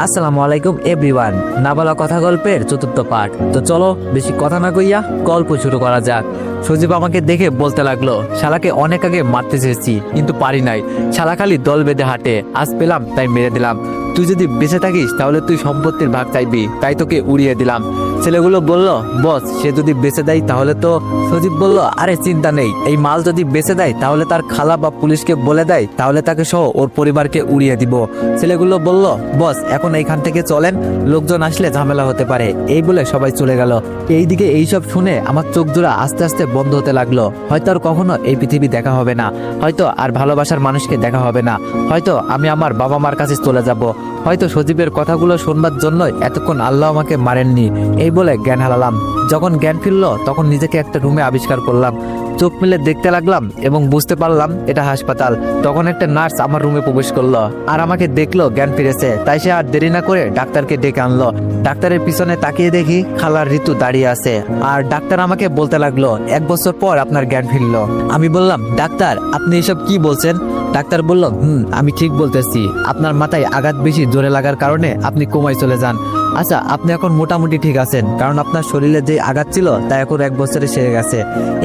আসসালামু আলাইকুম এভরিওয়ান। না বলা কথা গল্পের চতুর্থ পার্ট। তো চলো বেশি কথা না কইয়া গল্প শুরু করা যাক। সজীব আমাকে দেখে বলতে লাগলো, শালাকে অনেক আগে মারতে চেয়েছি কিন্তু পারি নাই। শালা খালি দল বেঁধে হাঁটে, আজ পেলাম তাই মেরে দিলাম। তুই যদি বেঁচে থাকিস তাহলে তুই সম্পত্তির ভাগ চাইবি, তাই তোকে উড়িয়ে দিলাম। ছেলেগুলো বলল, বস সে যদি বেঁচে দেয় তাহলে তো। সজীব বলল, আরে চিন্তা নেই, এই মাল যদি বেঁচে দেয় তাহলে তার খালা বা পুলিশকে বলে দেয়, তাহলে তাকে সহ ওর পরিবারকে উড়িয়ে দিব। ছেলেগুলো বলল, বস এখন এইখান থেকে চলেন, লোকজন আসলে ঝামেলা হতে পারে। এই বলে সবাই চলে গেল। এইদিকে এইসব শুনে আমার চোখ জোড়া আস্তে আস্তে বন্ধ হতে লাগলো। হয়তো আর কখনো এই পৃথিবী দেখা হবে না, হয়তো আর ভালোবাসার মানুষকে দেখা হবে না, হয়তো আমি আমার বাবা মার কাছে চলে যাব, হয়তো সজীবের কথাগুলো শুনবার জন্য এতক্ষণ আল্লাহ আমাকে মারেননি। এই বলে জ্ঞান হারালাম। যখন জ্ঞান ফিরলো তখন নিজেকে একটা রুমে আবিষ্কার করলাম। চোখ মিলে দেখতে লাগলাম এবং বুঝতে পারলাম এটা হাসপাতাল। তখন একটা নার্স আমার রুমে প্রবেশ করলো আর আমাকে দেখলো জ্ঞান ফিরেছে, তাই সে আর দেরি না করে ডাক্তারকে ডেকে আনলো। ডাক্তারের পিছনে তাকিয়ে দেখি খালার ঋতু দাঁড়িয়ে আছে আর ডাক্তার আমাকে বলতে লাগলো, 1 বছর পর আপনার জ্ঞান ফিরলো। আমি বললাম, ডাক্তার আপনি এসব কি বলছেন? ডাক্তার বলল, আমি ঠিক বলতেছি, আপনার মাথায় আঘাত বেশি জোরে লাগার কারণে আপনি কোমায় চলে যান। আচ্ছা আপনি এখন মোটামুটি ঠিক আছেন, কারণ আপনার শরীরে যে আঘাত ছিল তা এখন 1 বছরে সেরে গেছে।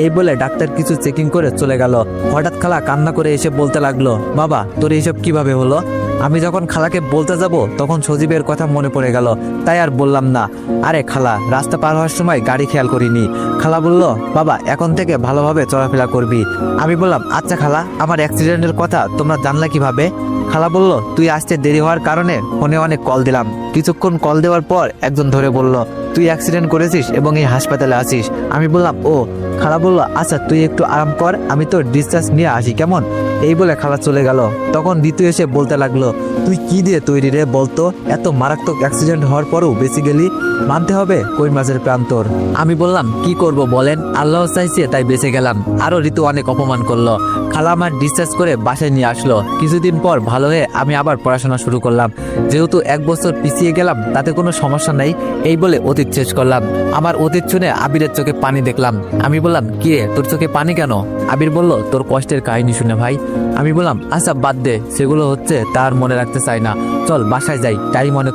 এই বলে ডাক্তার কিছু চেকিং করে চলে গেল। হঠাৎ খালা কান্না করে এসে বলতে লাগলো, বাবা তোর এইসব কিভাবে হলো? আমি যখন খালাকে বলতে যাব তখন সজীবের কথা মনে পড়ে গেল, তাই আর বললাম না। আরে খালা, রাস্তা পার হওয়ার সময় গাড়ি খেয়াল করিনি। খালা বলল, বাবা এখন থেকে ভালোভাবে চলাফেরা করবি। আমি বললাম, আচ্ছা খালা, আমার অ্যাক্সিডেন্টের কথা তোমরা জানলা কিভাবে? খালা বলল, তুই আসতে দেরি হওয়ার কারণে ফোনে অনেক কল দিলাম। কিছুক্ষণ কল দেওয়ার পর একজন ধরে বলল, তুই অ্যাক্সিডেন্ট করেছিস এবং এই হাসপাতালে আছিস। আমি বললাম, ও। খালা বলল, আচ্ছা তুই একটু আরাম কর, আমি তো ডিসচার্জ নিয়ে আসি কেমন? এই বলে খালা চলে গেল। তখন ঋতু এসে বলতে লাগলো, তুই কি দিয়ে তৈরি রে বলতো? এত মারাত্মক অ্যাক্সিডেন্ট হওয়ার পরও বেঁচে গেলি, মানতে হবে কই মাছের প্রান্তর। আমি বললাম, কি করব বলেন, আল্লাহ চাইছে তাই বেঁচে গেলাম। আরো ঋতু অনেক অপমান করলো। খালা আমার ডিসচার্জ করে বাসায় নিয়ে আসলো। কিছুদিন পর ভালো হয়ে আমি আবার পড়াশোনা শুরু করলাম। যেহেতু 1 বছর পিছিয়ে গেলাম তাতে কোনো সমস্যা নেই, এই বলে অতীত শেষ করলাম। আমার অতীত শুনে আবিরের চোখে পানি দেখলাম। আমি বললাম, কি রে তোর চোখে পানি কেন? আবির বলল, তোর কষ্টের কাহিনী শুনে ভাই। আমি বললাম, আচ্ছা বাদ দে, সেগুলো হচ্ছে তার মনে রাখতে চাই না, চল বাসায় যাই, তাই মনে